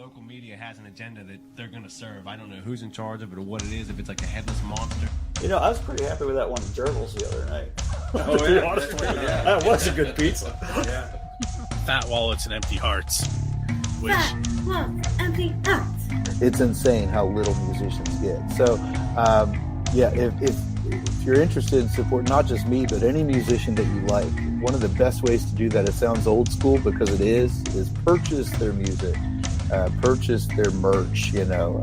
local media has an agenda that they're going to serve. I don't know who's in charge of it or what it is, if it's like a headless monster. You know, I was pretty happy with that one Gerbils the other night. Oh, yeah. Yeah. That was a good pizza. Yeah. Fat wallets and empty hearts. Which... Fat wallets, empty hearts. It's insane how little musicians get. So, yeah, if you're interested in support, not just me, but any musician that you like, one of the best ways to do that, it sounds old school because it is purchase their music, purchase their merch, you know.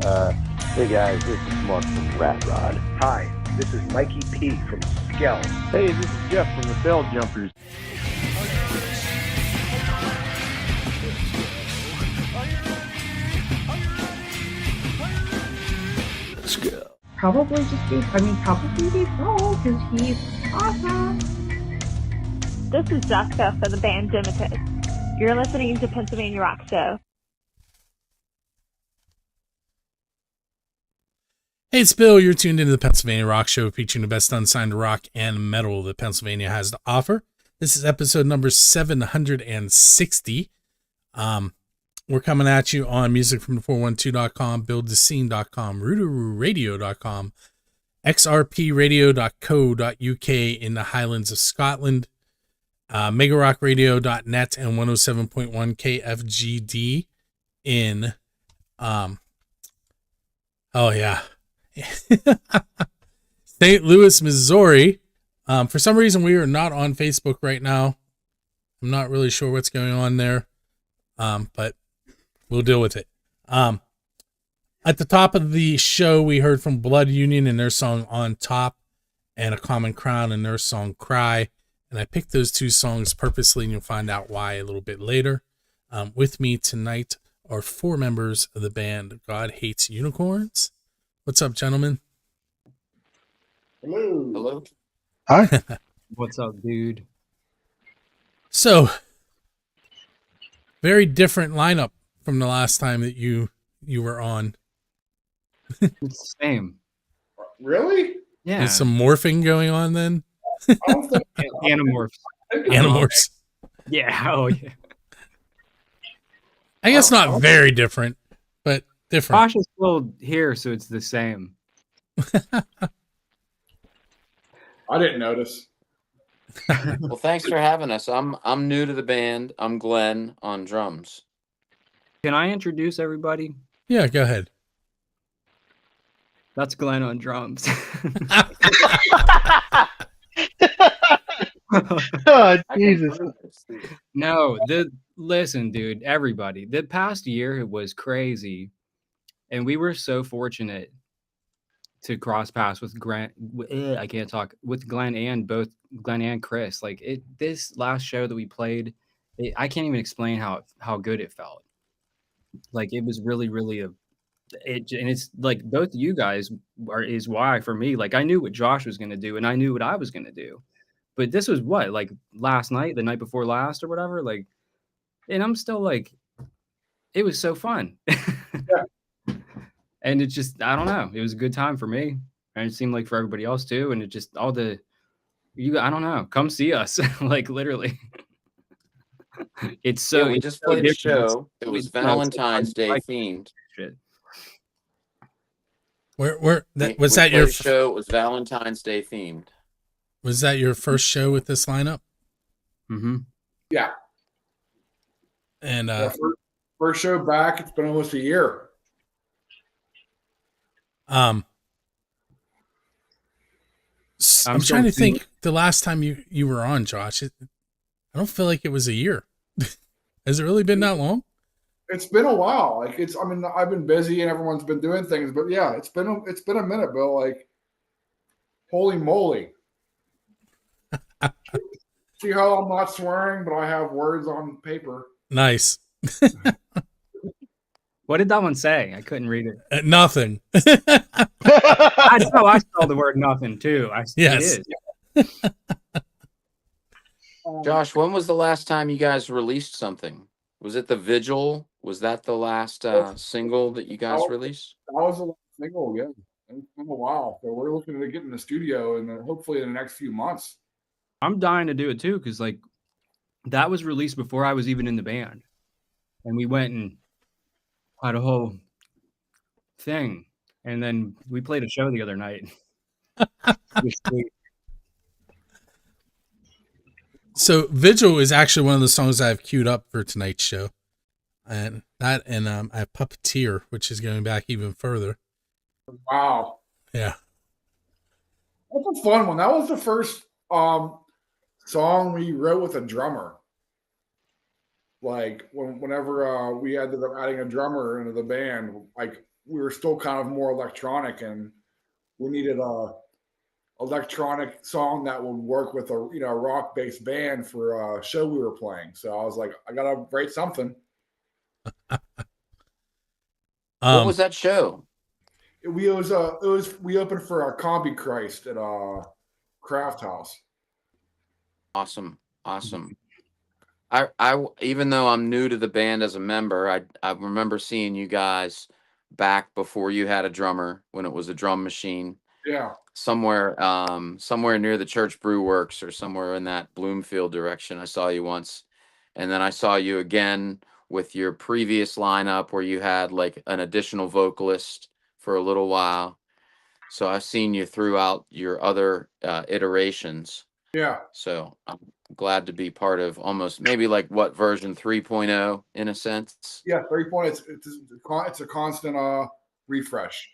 Hey guys, this is Mark from Rat Rod. Hi, this is Mikey P from Skell. Hey, this is Jeff from the Bell Jumpers. Probably be Paul, because he's awesome. This is Jessica for the band Dimitus. You're listening to Pennsylvania Rock Show. Hey, it's Bill. You're tuned into the Pennsylvania Rock Show, featuring the best unsigned rock and metal that Pennsylvania has to offer. This is episode number 760. We're coming at you on musicfrom412.com, buildthescene.com, rootarooradio.com, xrpradio.co.uk in the Highlands of Scotland, megarockradio.net, and 107.1 KFGD in, St. Louis, Missouri. For some reason, we are not on Facebook right now. I'm not really sure what's going on there, but we'll deal with it. At the top of the show, we heard from Blood Union and their song On Top, and A Common Crown and their song Cry. And I picked those two songs purposely, and you'll find out why a little bit later. With me tonight are four members of the band God Hates Unicorns. What's up, gentlemen? Hello. Hi. What's up, dude? So, very different lineup from the last time that you were on. It's the same. Really? Yeah. There's some morphing going on then? Animorphs. Animorphs. Yeah. Oh, yeah. I guess not very different, but different. Josh is still here, so it's the same. I didn't notice. Well, thanks for having us. I'm new to the band. I'm Glenn on drums. Can I introduce everybody? Yeah, go ahead. That's Glenn on drums. Oh, Jesus. No, listen, dude, everybody. The past year it was crazy. And we were so fortunate to cross paths with Glenn and Chris. Like this last show that we played, I can't even explain how good it felt. Like it was really, really and it's like both of you guys is why for me, like I knew what Josh was going to do and I knew what I was going to do, but this was what, like last night, the night before last or whatever, like, and I'm still like, it was so fun. Yeah. And it just, I don't know. It was a good time for me. And it seemed like for everybody else too. And it just, I don't know, come see us. Like literally. It's so. Yeah, we just played a show. It was Valentine's Day themed. Shit. Was that your show? It was Valentine's Day themed. Was that your first show with this lineup? Mm-hmm. Yeah. And first show back. It's been almost a year. I'm trying to think the last time you were on, Josh. I don't feel like it was a year. Has it really been that long? It's been a while. Like I've been busy and everyone's been doing things, but yeah, it's been a minute, Bill. Like, holy moly! See how I'm not swearing, but I have words on paper. Nice. What did that one say? I couldn't read it. Nothing. I saw the word nothing too. Yes. It is. Josh, when was the last time you guys released something? Was it the Vigil? Was that the last single that you guys released? That was the last single, yeah. It's been a while. So we're looking to get in the studio and hopefully in the next few months. I'm dying to do it too, because like that was released before I was even in the band. And we went and had a whole thing, and then we played a show the other night. It was sweet. So Vigil is actually one of the songs I have queued up for tonight's show, and that, and I have Puppeteer, which is going back even further. Wow. Yeah. That's a fun one. That was the first song we wrote with a drummer. Like whenever we ended up adding a drummer into the band, like we were still kind of more electronic, and we needed a electronic song that would work with a rock based band for a show we were playing. So I was like, I gotta write something. What was that show? We opened for a Combi Christ at a Craft House. Awesome. I even though I'm new to the band as a member, I remember seeing you guys back before you had a drummer, when it was a drum machine. Yeah. Somewhere near the Church Brew Works, or somewhere in that Bloomfield direction. I saw you once, and then I saw you again with your previous lineup where you had like an additional vocalist for a little while. So I've seen you throughout your other iterations. Yeah. So I'm glad to be part of almost maybe like what, version 3.0 in a sense. Yeah, 3.0. It's a constant refresh.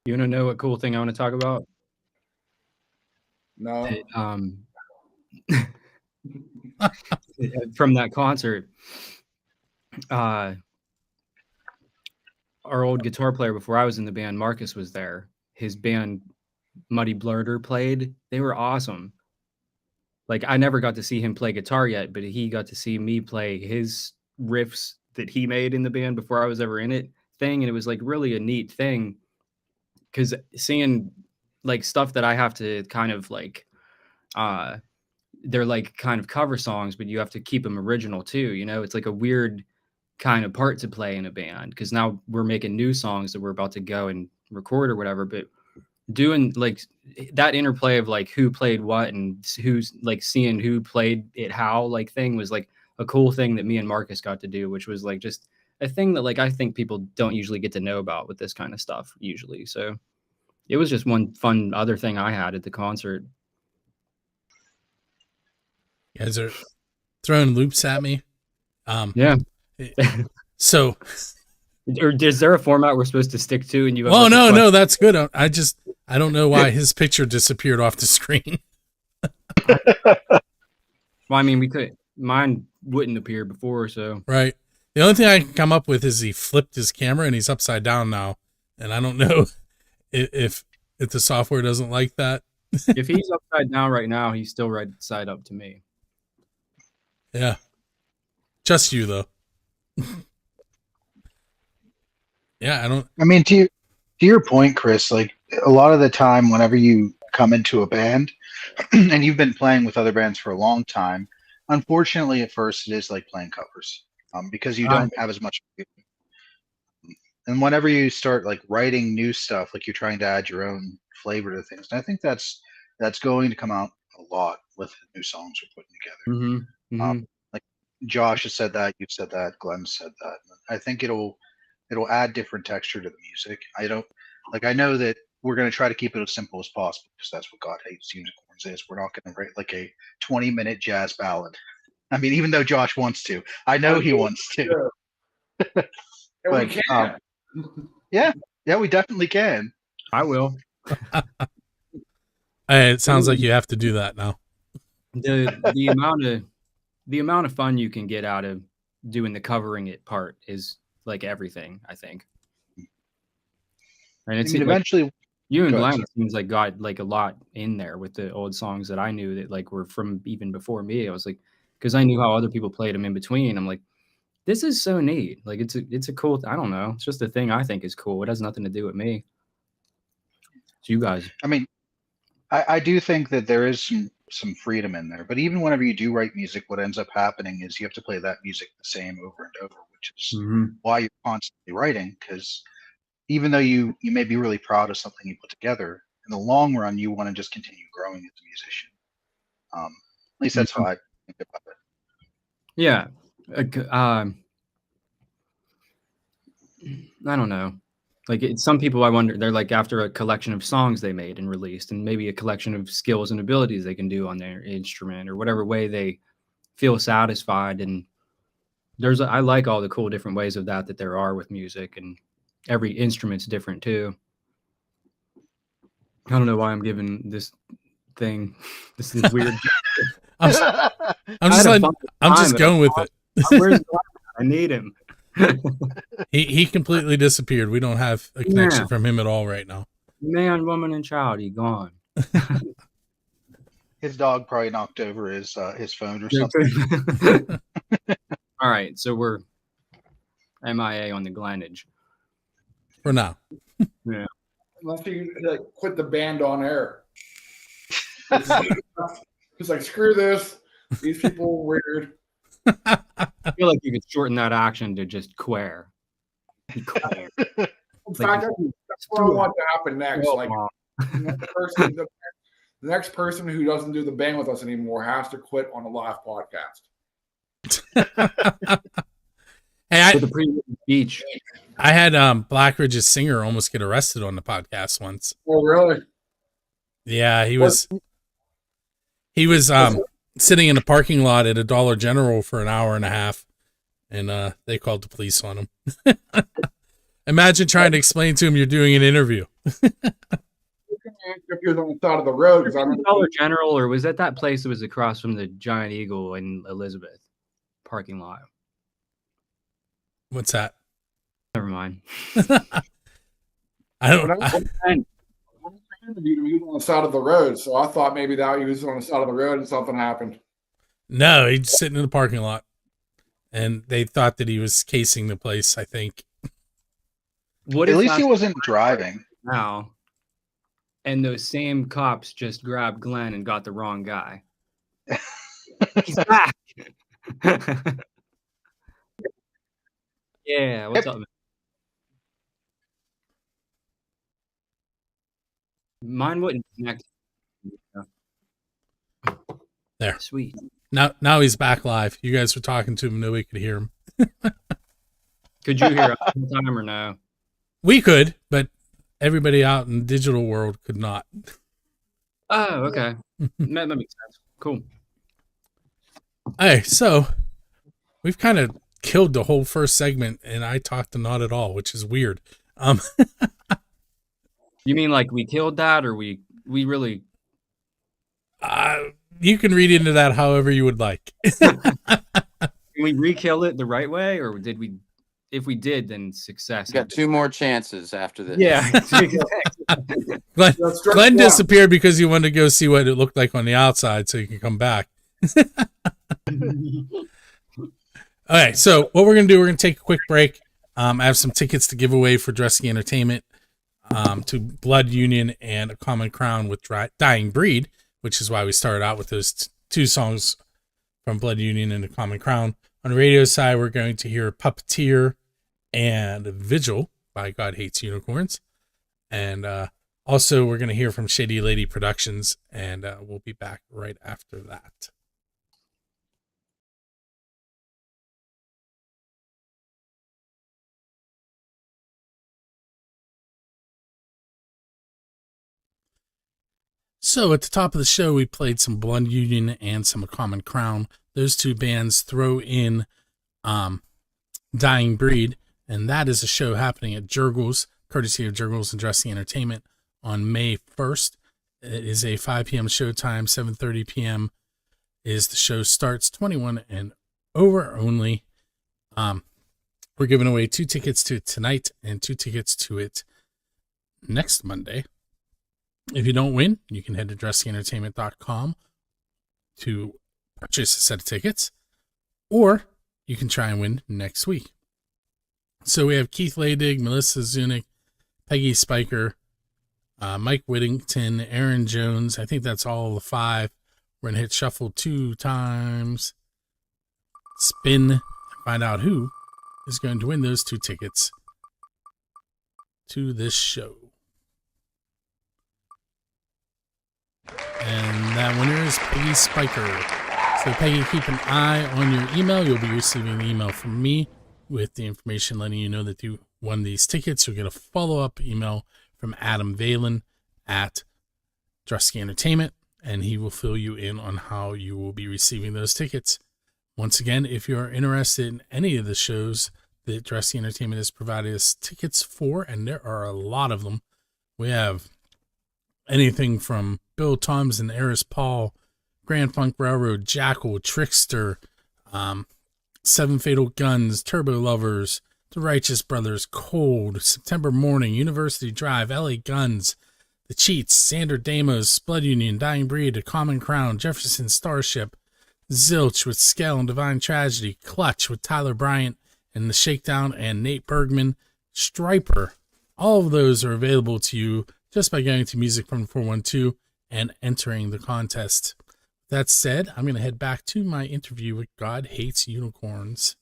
You want to know what cool thing I want to talk about? No. From that concert, our old guitar player before I was in the band, Marcus, was there. His band, Muddy Blurter, played. They were awesome. Like, I never got to see him play guitar yet, but he got to see me play his riffs that he made in the band before I was ever in it thing. And it was like really a neat thing, because seeing like stuff that I have to kind of like, they're like kind of cover songs, but you have to keep them original too. It's like a weird kind of part to play in a band, because now we're making new songs that we're about to go and record or whatever. But doing like that interplay of like who played what and who's like seeing who played it how, like, thing was like a cool thing that me and Marcus got to do, which was like just a thing that like I think people don't usually get to know about with this kind of stuff usually. So it was just one fun other thing I had at the concert. You guys are throwing loops at me. Yeah. So, or is there a format we're supposed to stick to? And you? Oh no, that's good. I don't know why his picture disappeared off the screen. Well, I mean, we could. Mine wouldn't appear before, so right. The only thing I can come up with is he flipped his camera and he's upside down now, and I don't know if the software doesn't like that. If he's upside down right now, he's still right side up to me. Yeah, just you though. Yeah, I mean, to your point, Chris, like a lot of the time, whenever you come into a band and you've been playing with other bands for a long time, unfortunately, at first it is like playing covers, because you don't have as much. And whenever you start like writing new stuff, like you're trying to add your own flavor to things, and I think that's going to come out a lot with the new songs we're putting together. Mm-hmm. Like Josh has said that, you've said that, Glenn said that. I think it'll add different texture to the music. I know that we're going to try to keep it as simple as possible, because that's what God Hates Unicorns is. We're not going to write like a 20-minute jazz ballad. I mean, even though Josh wants to, I know he wants to. But, we can. Yeah, we definitely can. I will. It sounds like you have to do that now. The amount of fun you can get out of doing the covering it part is like everything, I think. And it's eventually like, you and Glenn seems like got like a lot in there with the old songs that I knew that like were from even before me. I was like, because I knew how other people played them in between. I'm like, this is so neat. Like it's a cool. I don't know. It's just a thing I think is cool. It has nothing to do with me. It's you guys. I mean, I do think that there is some freedom in there. But even whenever you do write music, what ends up happening is you have to play that music the same over and over, which is why you're constantly writing. Because even though you may be really proud of something you put together, in the long run, you want to just continue growing as a musician. At least that's how I think about it. Yeah. I don't know. Like some people, I wonder, they're like after a collection of songs they made and released, and maybe a collection of skills and abilities they can do on their instrument or whatever way they feel satisfied. And I like all the cool different ways of that there are with music, and every instrument's different too. I don't know why I'm giving this thing this is weird. I'm just going with it. Where's I need him. He completely disappeared. We don't have a connection from him at all right now. Man, woman, and child, he gone. His dog probably knocked over his phone or something. All right, so we're MIA on the Glennage for now. Yeah, unless you like quit the band on air. It's like screw this. These people are weird. I feel like you could shorten that action to just queer. In fact, that's what I want to happen next. Like the next person who doesn't do the band with us anymore has to quit on a live podcast. Hey, beach. I had Blackridge's singer almost get arrested on the podcast once. Oh, really? Yeah, he was sitting in a parking lot at a Dollar General for an hour and a half, and they called the police on him. Imagine trying to explain to him you're doing an interview. If you're on the side of the road, because I'm Dollar General, or was that place that was across from the Giant Eagle in Elizabeth parking lot? What's that? Never mind. I don't. Interviewed him, he was on the side of the road, so I thought maybe that he was on the side of the road and something happened. No, he's sitting in the parking lot, and they thought that he was casing the place, I think. At least he wasn't driving. Now, and those same cops just grabbed Glenn and got the wrong guy. He's back. Yeah, what's up, man? Mine wouldn't connect. There. Sweet. Now he's back live. You guys were talking to him. Nobody could hear him. Could you hear us all the time or no? We could, but everybody out in the digital world could not. Oh, okay. That makes sense. Cool. Hey, so we've kind of killed the whole first segment, and I talked to not at all, which is weird. You mean like we killed that, or we really? You can read into that however you would like. Can we re-kill it the right way, or did we? If we did, then success. You got 2 more chances after this. Yeah. Glenn disappeared because he wanted to go see what it looked like on the outside, so he can come back. Okay, so what we're gonna do? We're gonna take a quick break. I have some tickets to give away for Dresky Entertainment. To Blood Union and A Common Crown with Dying Breed, which is why we started out with those 2 songs from Blood Union and A Common Crown. On the radio side, we're going to hear Puppeteer and Vigil by God Hates Unicorns. And also, we're going to hear from Shady Lady Productions, and we'll be back right after that. So at the top of the show, we played some Blood Union and some A Common Crown. Those 2 bands throw in Dying Breed, and that is a show happening at Jurgles, courtesy of Jurgles and Dresky Entertainment, on May 1st. It is a 5 p.m. showtime, 7:30 p.m. is the show starts, 21 and over only. We're giving away 2 tickets to it tonight and 2 tickets to it next Monday. If you don't win, you can head to dresskyentertainment.com to purchase a set of tickets, or you can try and win next week. So we have Keith Leydig, Melissa Zunick, Peggy Spiker, Mike Whittington, Aaron Jones. I think that's all the 5. We're going to hit shuffle 2 times, spin, and find out who is going to win those 2 tickets to this show. And that winner is Peggy Spiker. So Peggy, keep an eye on your email. You'll be receiving an email from me with the information letting you know that you won these tickets, you'll get a follow-up email from Adam Valen at Drusky Entertainment, and he will fill you in on how you will be receiving those tickets. Once again, if you are interested in any of the shows that Drusky Entertainment has provided us tickets for, and there are a lot of them, we have anything from Bill Toms and Eris Paul, Grand Funk Railroad, Jackal, Trickster, Seven Fatal Guns, Turbo Lovers, The Righteous Brothers, Cold, September Morning, University Drive, LA Guns, The Cheats, Sander Damos, Blood Union, Dying Breed, A Common Crown, Jefferson Starship, Zilch with Skell and Divine Tragedy, Clutch with Tyler Bryant and The Shakedown and Nate Bergman, Striper. All of those are available to you just by going to Music from 412 and entering the contest. That said, I'm going to head back to my interview with God Hates Unicorns.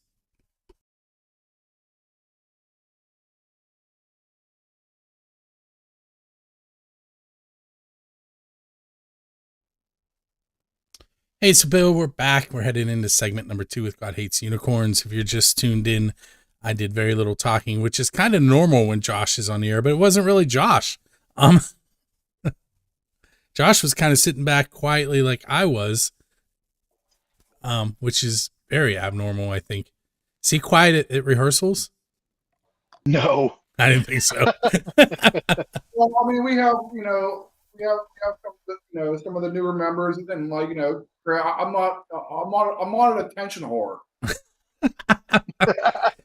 Hey, so Bill, we're back. We're headed into segment number 2 with God Hates Unicorns. If you're just tuned in, I did very little talking, which is kind of normal when Josh is on the air, but it wasn't really Josh. Josh was kind of sitting back quietly like I was, which is very abnormal, I think. Is he quiet at rehearsals? No. I didn't think so. Well, I mean, we have some of the newer members, and like, I'm not an attention whore.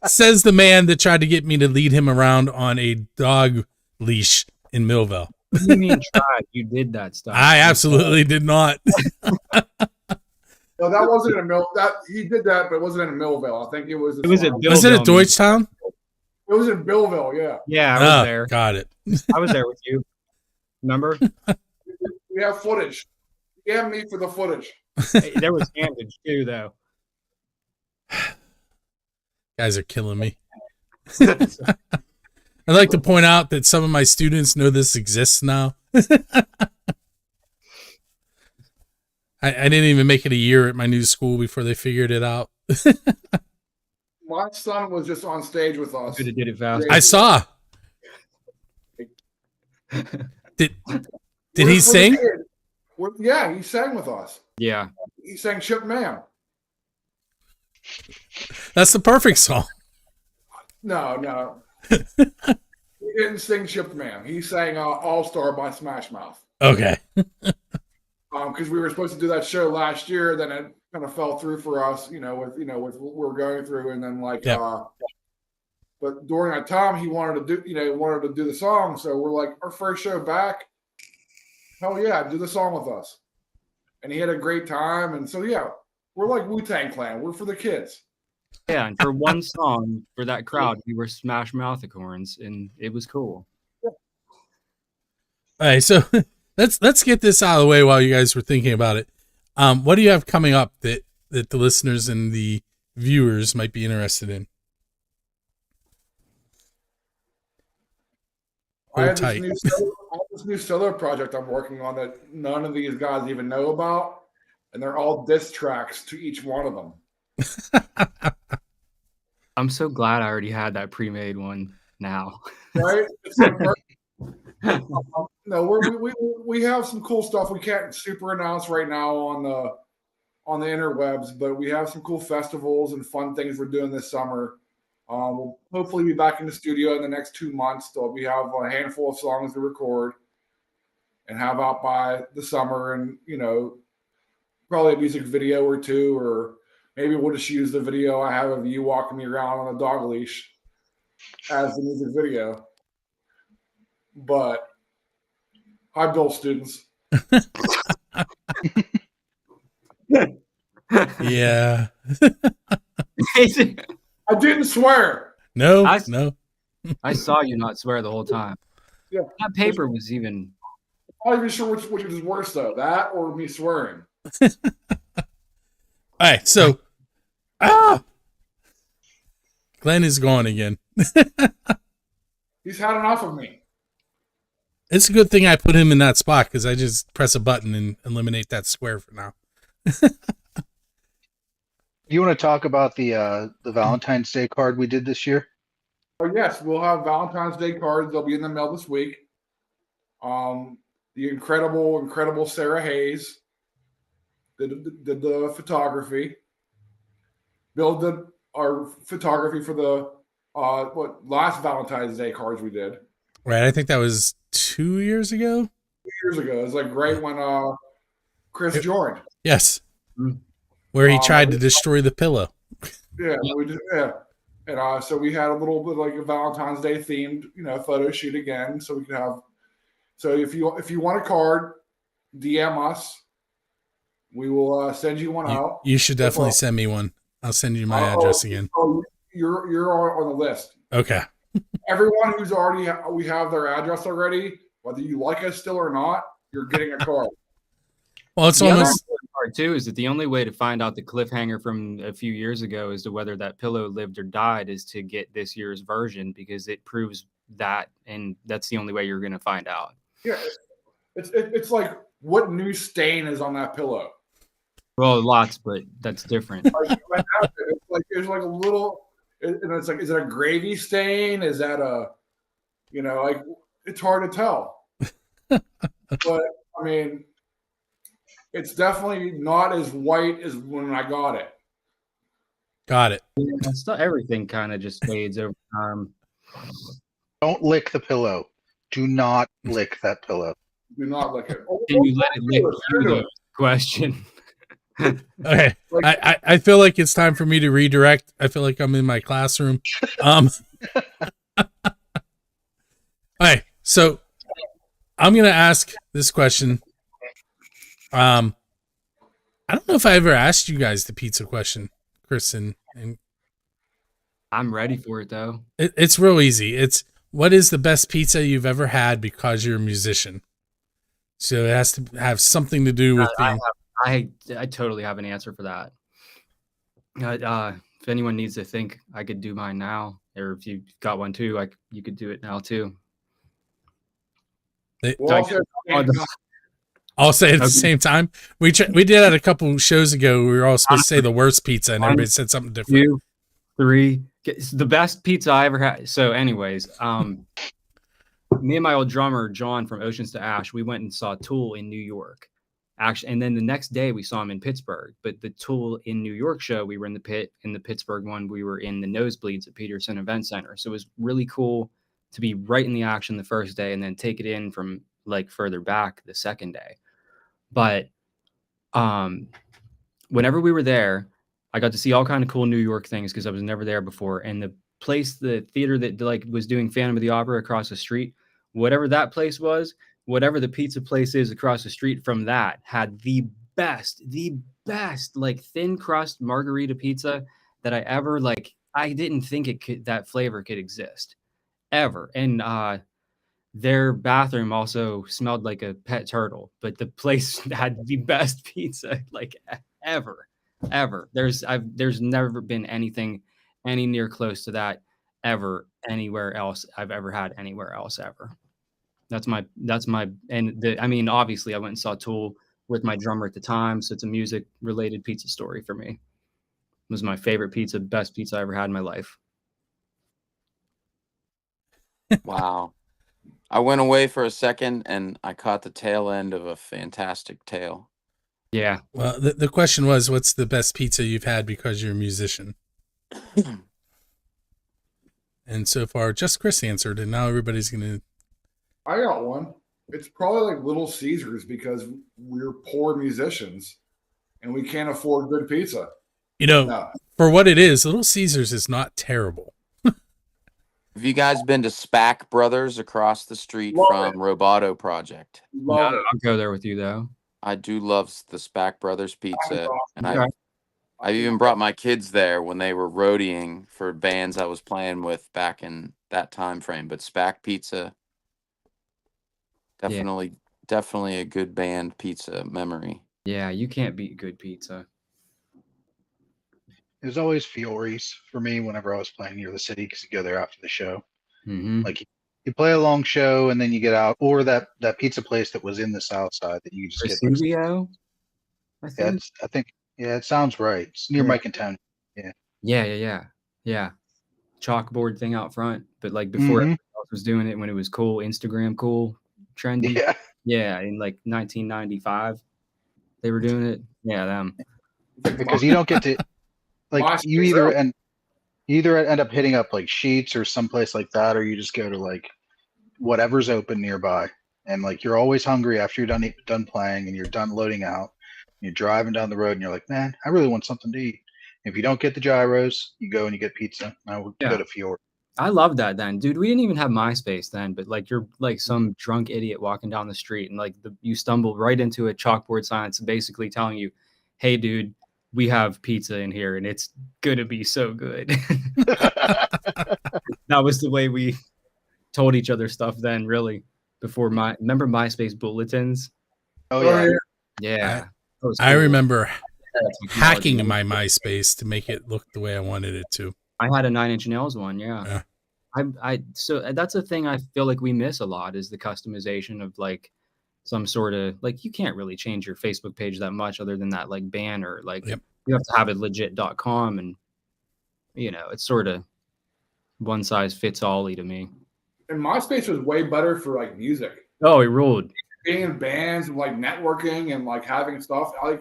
Says the man that tried to get me to lead him around on a dog leash in Millville. You mean tried? You did that stuff. I absolutely did not. No, that wasn't in That he did that, but it wasn't in Millville. I think it was. It was at Was it at Deutschtown? It was in Billville, yeah. Yeah, I was there. Got it. I was there with you. Remember? We have footage. You have me for the footage. Hey, there was damage too, though. Guys are killing me. I'd like to point out that some of my students know this exists now. I didn't even make it a year at my new school before they figured it out. My son was just on stage with us. Could have did it fast. I saw. Did he sing? Yeah, he sang with us. Yeah. He sang Ship Man. That's the perfect song. No. He didn't sing Ship Man. He sang All Star by Smash Mouth. Okay. Because we were supposed to do that show last year, then it kind of fell through for us, with what we're going through, and then but during that time he wanted to do the song, so we're like, our first show back, hell yeah, do the song with us, and he had a great time, and so yeah, we're like Wu-Tang Clan, we're for the kids. Yeah, and for one song for that crowd, we were Smash Mouthicorns, and it was cool. Yeah. All right, so let's get this out of the way while you guys were thinking about it. What do you have coming up that the listeners and the viewers might be interested in? I have this new solo project I'm working on that none of these guys even know about, and they're all diss tracks to each one of them. I'm so glad I already had that pre-made one now. Right? It's like no, we have some cool stuff we can't super announce right now on the interwebs, but we have some cool festivals and fun things we're doing this summer. We'll hopefully be back in the studio in the next 2 months. So we have a handful of songs to record and have out by the summer, and probably a music video or two, or maybe we'll just use the video I have of you walking me around on a dog leash as the music video. But hi, Bill students. Yeah. I didn't swear. No. I saw you not swear the whole time. Yeah. That paper was even. I'm not even sure which is worse though, that or me swearing. All right, so Glenn is gone again. He's had enough of me. It's a good thing I put him in that spot because I just press a button and eliminate that square for now. You want to talk about the Valentine's Day card we did this year? Yes, we'll have Valentine's Day cards. They'll be in the mail this week. The incredible Sarah Hayes did the photography. Bill did our photography for the last Valentine's Day cards we did. Right, I think that was 2 years ago. 2 years ago. It was like right when Chris joined. Yes, where he tried to destroy the pillow. Yeah, we did. Yeah, and so we had a little bit like a Valentine's Day themed, photo shoot again. So we could have. So if you want a card, DM us. We will send you one out. You should definitely send me one. I'll send you my address again. Oh, you're on the list. Okay. Everyone who's already we have their address already, whether you like us still or not, you're getting a card. Well, it's the almost other part too is that the only way to find out the cliffhanger from a few years ago as to whether that pillow lived or died is to get this year's version, because it proves that, and that's the only way you're going to find out. Yeah, it's like what new stain is on that pillow? Well, lots, but that's different. It's like a little, and it's like, is it a gravy stain? Is that it's hard to tell. But I mean, it's definitely not as white as when I got it. Got it. Yeah, everything kind of just fades over time. Don't lick the pillow. Do not lick that pillow. Do not lick it. Can you let it lick through the question? Okay. I feel like it's time for me to redirect. I feel like I'm in my classroom. All right. So I'm going to ask this question. I don't know if I ever asked you guys the pizza question, Chris, and I'm ready for it though. It's real easy. It's, what is the best pizza you've ever had because you're a musician? So it has to have something to do with being. I totally have an answer for that. If anyone needs to think, I could do mine now, or if you got one too, you could do it now too. I'll say it at the same time. We did that a couple shows ago. We were all supposed to say the worst pizza, and everybody said something different. 2, 3. It's the best pizza I ever had. So, anyways, me and my old drummer John from Oceans to Ash, we went and saw Tool in New York. Actually, and then the next day we saw him in Pittsburgh. But the Tool in New York show, we were in the pit. In the Pittsburgh one, we were in the nosebleeds at Peterson Event Center. So it was really cool to be right in the action the first day and then take it in from like further back the second day. But whenever we were there, I got to see all kind of cool New York things because I was never there before. And the theater that like was doing Phantom of the Opera across the street, whatever that place was, whatever the pizza place is across the street from that, had the best like thin crust margarita pizza that I ever like. I didn't think that flavor could exist ever. And their bathroom also smelled like a pet turtle, but the place had the best pizza like ever. There's never been anything any near close to that ever anywhere else I've ever had anywhere else ever. That's my I mean, obviously I went and saw Tool with my drummer at the time, so it's a music related pizza story for me. It was my favorite pizza, best pizza I ever had in my life. Wow. I went away for a second and I caught the tail end of a fantastic tale. Yeah. Well, the question was, what's the best pizza you've had because you're a musician? And so far, just Chris answered, and now everybody's going to. I got one. It's probably like Little Caesars because we're poor musicians and we can't afford good pizza. For what it is, Little Caesars is not terrible. Have you guys been to SPAC Brothers across the street from Roboto Project? No, I'll go there with you though. I do love the SPAC Brothers pizza, and I've even brought my kids there when they were roadieing for bands I was playing with back in that time frame. But SPAC Pizza, definitely a good band pizza memory. Yeah, you can't beat good pizza. It was always Fiore's for me whenever I was playing near the city because you go there after the show. Mm-hmm. Like you play a long show and then you get out, or that pizza place that was in the South Side that you just get. Studio? I think it sounds right. It's near Mike and Tony. Yeah. Yeah. Chalkboard thing out front. but like before Mhm. everyone else was doing it, when it was cool, Instagram cool, trendy. Yeah. Yeah, in like 1995, they were doing it. Yeah, them. Because you don't get to like you either end up hitting up like Sheets or someplace like that, or you just go to like whatever's open nearby, and like you're always hungry after you're done playing and you're done loading out. You're driving down the road and you're like, man, I really want something to eat. If you don't get the gyros, you go and you get pizza. I would go to Fiore. I love that then, dude. We didn't even have MySpace then, but like you're like some drunk idiot walking down the street and like you stumble right into a chalkboard sign that's basically telling you, hey, dude, we have pizza in here and it's going to be so good. That was the way we told each other stuff then, really, before remember MySpace bulletins? Oh, yeah. Yeah. I remember hacking my MySpace to make it look the way I wanted it to. I had a 9 Inch Nails one. Yeah. So that's a thing I feel like we miss a lot is the customization of like some sort of like, you can't really change your Facebook page that much other than that like banner. Like you have to have it legit.com and it's sort of one size fits all to me. And MySpace was way better for like music. Oh, it ruled. Being in bands and like networking and like having stuff. The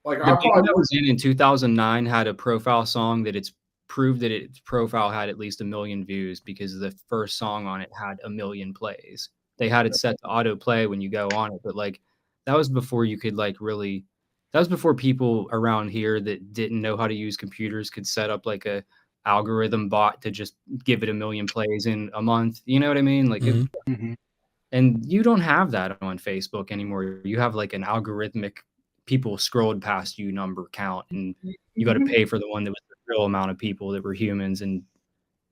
band that was in 2009 had a profile song that it's proved that its profile had at least 1 million views because the first song on it had 1 million plays. They had it set to auto play when you go on it, but like that was before you could like really. That was before people around here that didn't know how to use computers could set up like a algorithm bot to just give it 1 million plays in a month. You know what I mean? Like, and you don't have that on Facebook anymore. You have like an algorithmic people scrolled past you number count, and you got to pay for the one that was the real amount of people that were humans and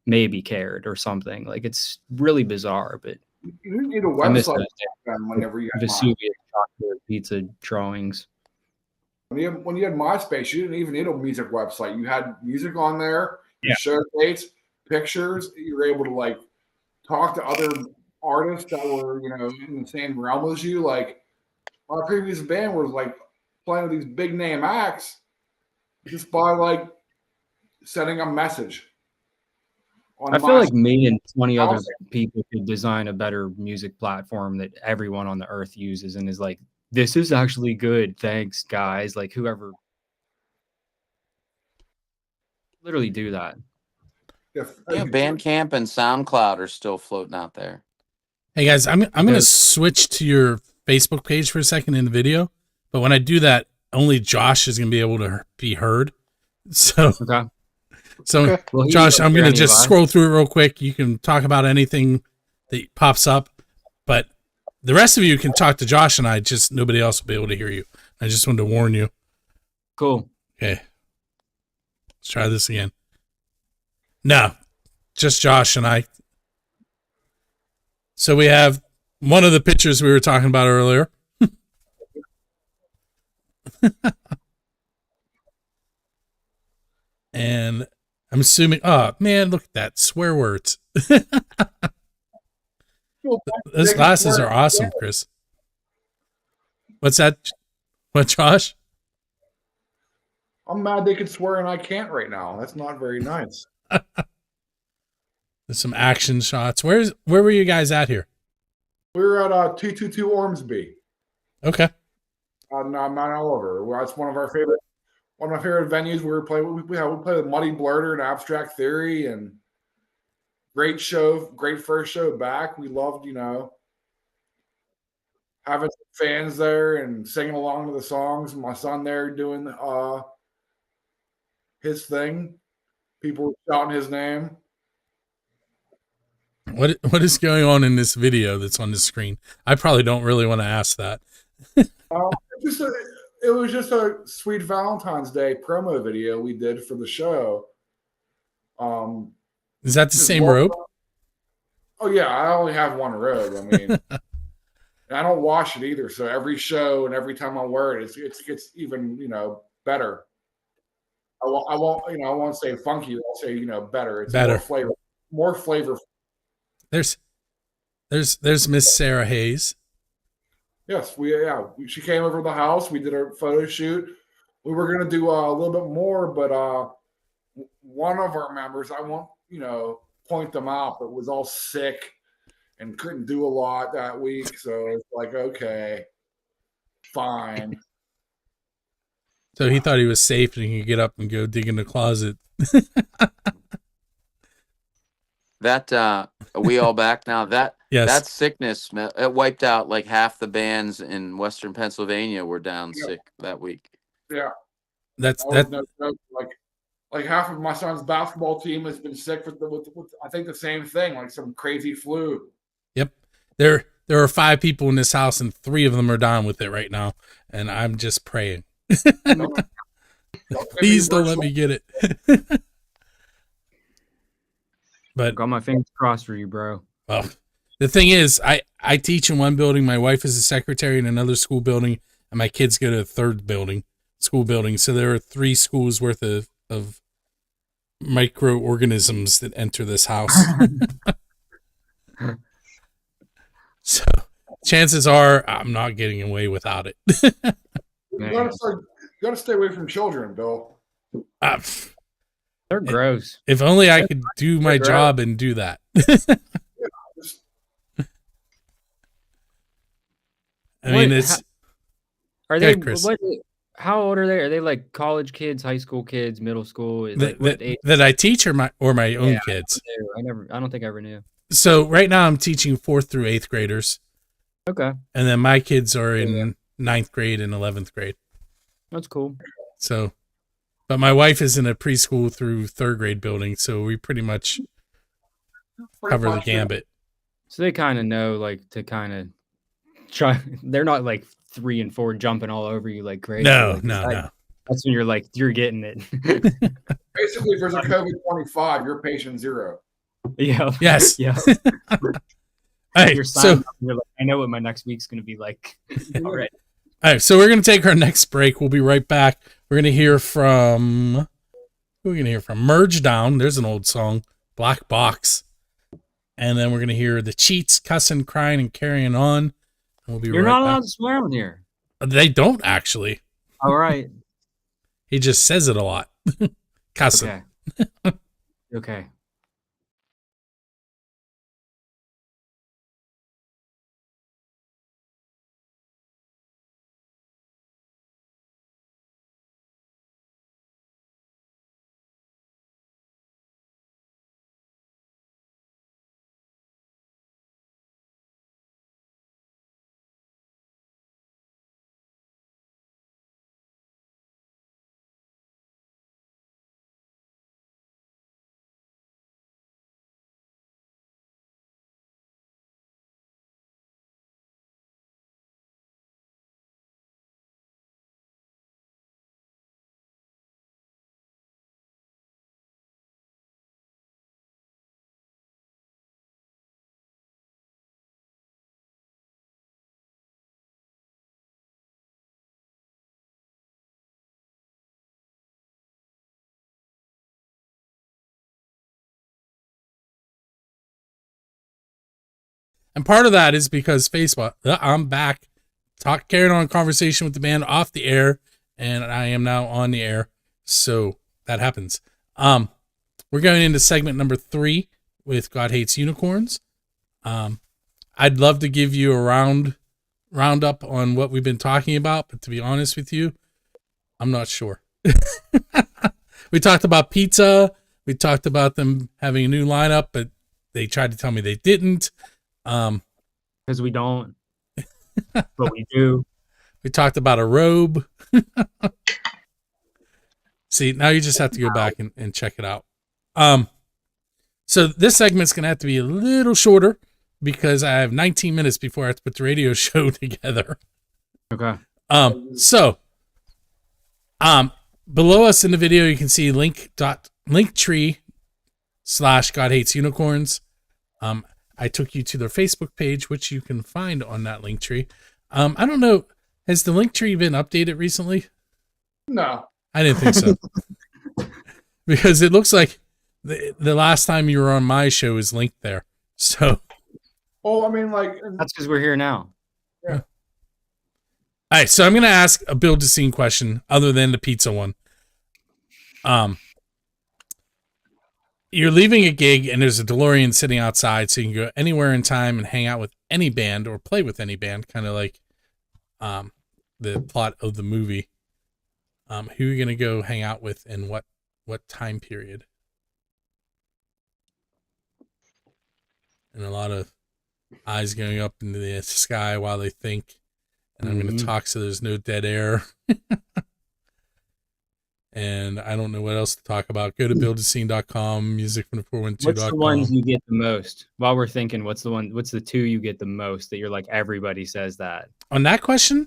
maybe cared or something. Like it's really bizarre, but you need a website whenever you have Vesuvius chocolate pizza drawings. When you had MySpace, you didn't even need a music website. You had music on there, you showed dates, pictures. You were able to like talk to other artists that were, in the same realm as you. Like my previous band was like playing with these big name acts just by like sending a message. I feel like me and 20 other people could design a better music platform that everyone on the earth uses and is like, this is actually good. Thanks, guys. Like whoever literally do that. Yeah, Bandcamp and SoundCloud are still floating out there. Hey guys, I'm gonna switch to your Facebook page for a second in the video, but when I do that, only Josh is gonna be able to be heard. So, Well, Josh, I'm gonna just scroll through it real quick. You can talk about anything that pops up, but the rest of you can talk to Josh and I. Just nobody else will be able to hear you. I just wanted to warn you. Cool. Okay, let's try this again. No, just Josh and I. So we have one of the pictures we were talking about earlier. And I'm assuming, oh man, look at that, swear words. Those glasses are awesome, Chris. What's that? What, Josh? I'm mad they could swear and I can't right now. That's not very nice. There's some action shots. Where were you guys at here? We were at 222 Ormsby. Okay. On Mount Oliver. That's one of my favorite venues. We play with Muddy Blurter and Abstract Theory, and great show, great first show back. We loved, having fans there and singing along to the songs. My son there doing his thing. People were shouting his name. What is going on in this video that's on the screen? I probably don't really want to ask that. It was just a sweet Valentine's Day promo video we did for the show. Is that the same robe? Oh yeah, I only have one robe. I mean, and I don't wash it either. So every show and every time I wear it, it gets even better. I won't say funky. I'll say better. It's better. More flavor. There's Miss Sarah Hayes. Yes, she came over to the house. We did a photo shoot. We were going to do a little bit more, but one of our members, I won't, point them out, but was all sick and couldn't do a lot that week. So it's like, okay, fine. So he thought he was safe and he could get up and go dig in the closet. That are we all back now? Yes. That sickness, it wiped out like half the bands in Western Pennsylvania were down sick that week. Yeah. That's No joke. Like half of my son's basketball team has been sick with I think the same thing, like some crazy flu. Yep. There are 5 people in this house and 3 of them are down with it right now. And I'm just praying. Please don't let me get it. But got my fingers crossed for you, bro. Well, the thing is, I teach in one building. My wife is a secretary in another school building, and my kids go to a third school building. So there are 3 schools worth of microorganisms that enter this house. So chances are I'm not getting away without it. You gotta stay away from children, Bill. They're gross. If only I could do my job and do that. I mean, are they? Chris. How old are they? Are they like college kids, high school kids, middle school? That I teach or my own kids? I don't think I ever knew. So right now I'm teaching 4th through 8th graders. Okay. And then my kids are in 9th grade and 11th grade. That's cool. So, but my wife is in a preschool through 3rd grade building, so we pretty much cover the gambit. So they kind of know, like, to kind of try. They're not like 3 and 4 jumping all over you like crazy. No. That's when you're like, you're getting it. Basically, if there's a COVID-25, you're patient 0. Yeah. Yes. Yeah. Hey, you're like, I know what my next week's going to be like. All right. All right. So we're going to take our next break. We'll be right back. We're going to hear from, who are we going to hear from? Merge Down. There's an old song. Black Box. And then we're going to hear The Cheats, Cussing, Crying, and Carrying On. And we'll be You're right not back. allowed to swear on here. They don't actually. All right. He just says it a lot. Cussing. Okay. Okay. And part of that is because Facebook, I'm back, carrying on a conversation with the band off the air, and I am now on the air. So that happens. We're going into segment number 3 with God Hates Unicorns. I'd love to give you a roundup on what we've been talking about, but to be honest with you, I'm not sure. We talked about pizza. We talked about them having a new lineup, but they tried to tell me they didn't. Because we don't, but we do. We talked about a robe. See, now you just have to go back and check it out. So this segment's going to have to be a little shorter because I have 19 minutes before I have to put the radio show together. Okay. Below us in the video, you can see linktree/God Hates Unicorns. I took you to their Facebook page, which you can find on that link tree. I don't know. Has the link tree been updated recently? No. I didn't think so. Because it looks like the last time you were on my show is linked there. So. Oh, I mean, like. That's because we're here now. Yeah. All right. So I'm going to ask a build to scene question other than the pizza one. you're leaving a gig and there's a DeLorean sitting outside, so you can go anywhere in time and hang out with any band or play with any band, kind of like the plot of the movie. Who are you going to go hang out with and what time period? And a lot of eyes going up into the sky while they think. And I'm going to talk so there's no dead air. And I don't know what else to talk about. Go to buildascene.com, music from the 412.com. What's the ones you get the most? While we're thinking, what's the two you get the most that you're like, everybody says that? On that question?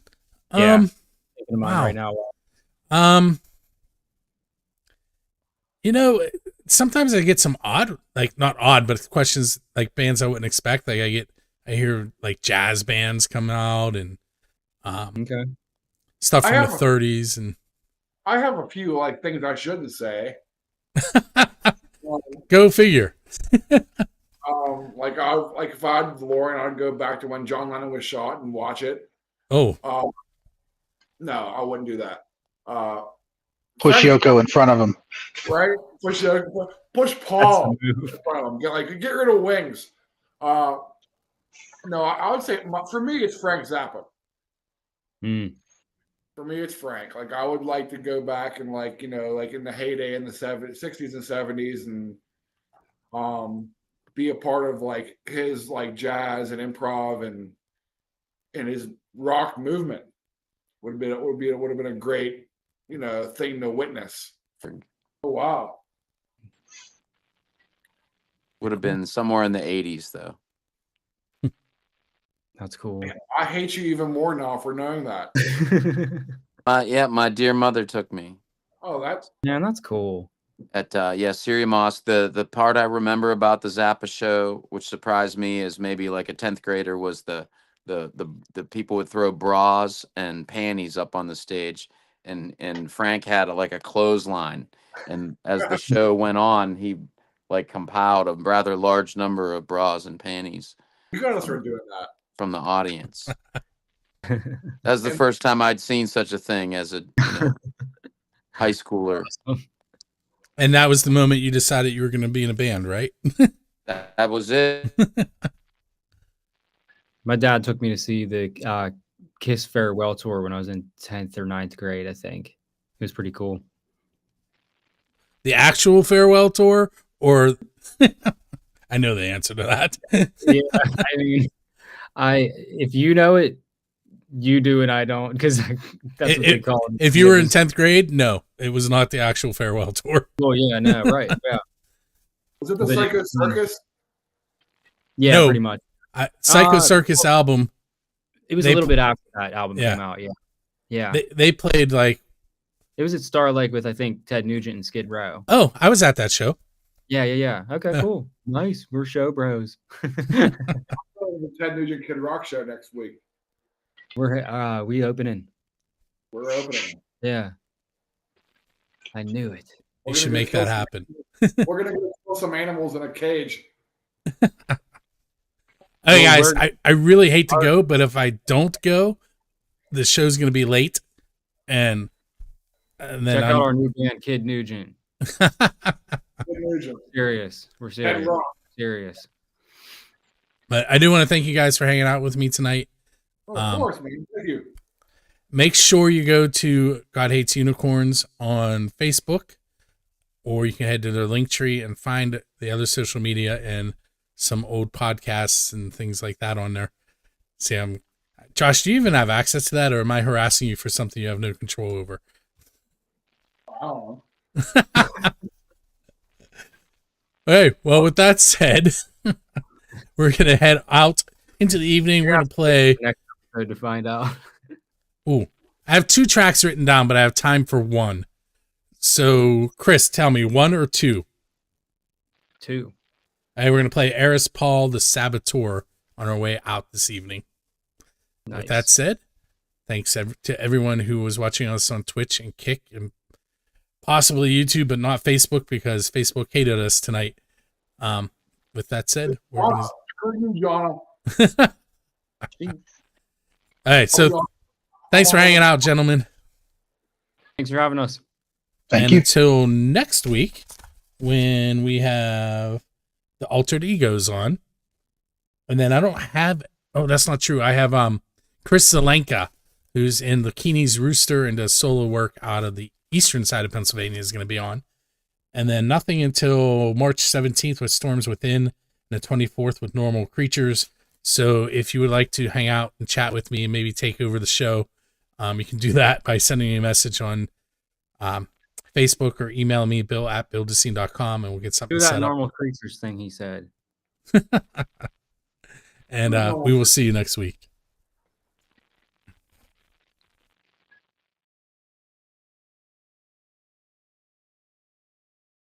Yeah. Thinking of mine Wow. right now. You know, sometimes I get some odd, like not odd, but questions like bands I wouldn't expect. Like I hear like jazz bands come out and okay. stuff from the 30s, and I have a few like things I shouldn't say. Go figure. Like if I had DeLorean, I'd go back to when John Lennon was shot and watch it. Oh. No, I wouldn't do that. Push Yoko in front of him. Right? Push Paul in front of him. Get rid of Wings. No, I would say for me it's Frank Zappa. For me, it's Frank. Like I would like to go back and like in the heyday in the 60s and 70s and be a part of like his like jazz and improv and his rock movement would have been a great thing to witness. Oh wow. Would have been somewhere in the 80s though. That's cool. I hate you even more now for knowing that. Yeah, my dear mother took me. Oh, that's cool. At Syria Mosque. The part I remember about the Zappa show, which surprised me as maybe like a 10th grader, was the people would throw bras and panties up on the stage, and Frank had a clothesline, and as the show went on, he like compiled a rather large number of bras and panties. You gotta start doing that. From the audience. That was the first time I'd seen such a thing as a high schooler. And that was the moment you decided you were going to be in a band, right? That was it. My dad took me to see the Kiss farewell tour when I was in 10th or 9th grade, I think. It was pretty cool. The actual farewell tour, or I know the answer to that. Yeah, I mean, if you know it, you do, and I don't, because that's what they call it. If you were in 10th grade, no, it was not the actual farewell tour. Well, yeah, no, right, yeah. Was it the Psycho Circus? Yeah, no, pretty much. Psycho Circus album. It was a little bit after that album came out. Yeah, yeah. They played like. It was at Star Lake with I think Ted Nugent and Skid Row. Oh, I was at that show. Yeah. Okay, cool, nice. We're show bros. The Ted Nugent Kid Rock show next week. We opening. We're opening. Yeah. I knew it. You should make that happen. We're gonna go kill some animals in a cage. Hey guys, I really hate to go, but if I don't go, the show's gonna be late, and then check out our new band, Kid Nugent. Kid Nugent. Serious. We're serious. Serious. But I do want to thank you guys for hanging out with me tonight. Oh, of course, man. Thank you. Make sure you go to God Hates Unicorns on Facebook, or you can head to their link tree and find the other social media and some old podcasts and things like that on there. See, Josh, do you even have access to that, or am I harassing you for something you have no control over? I don't know. Hey, well, with that said, we're going to head out into the evening. We're going to play. Next episode to find out. Ooh, I have 2 tracks written down, but I have time for 1. So, Chris, tell me, 1 or 2? 2. Hey, we're going to play Eris Paul, the Saboteur, on our way out this evening. Nice. With that said, thanks to everyone who was watching us on Twitch and Kick and possibly YouTube, but not Facebook, because Facebook hated us tonight. With that said, we're going to... All right, so thanks for hanging out, gentlemen. Thanks for having us. Thank you. Until next week, when we have the Altered Egos on. And then I don't have, oh, that's not true. I have Chris Zelenka, who's in the Keeney's Rooster and does solo work out of the eastern side of Pennsylvania, is going to be on. And then nothing until March 17th with Storms Within, and the 24th with Normal Creatures. So if you would like to hang out and chat with me and maybe take over the show, you can do that by sending me a message on Facebook or email me, bill@buildascene.com, and we'll get something Do that set up. Normal Creatures thing he said. And we will see you next week.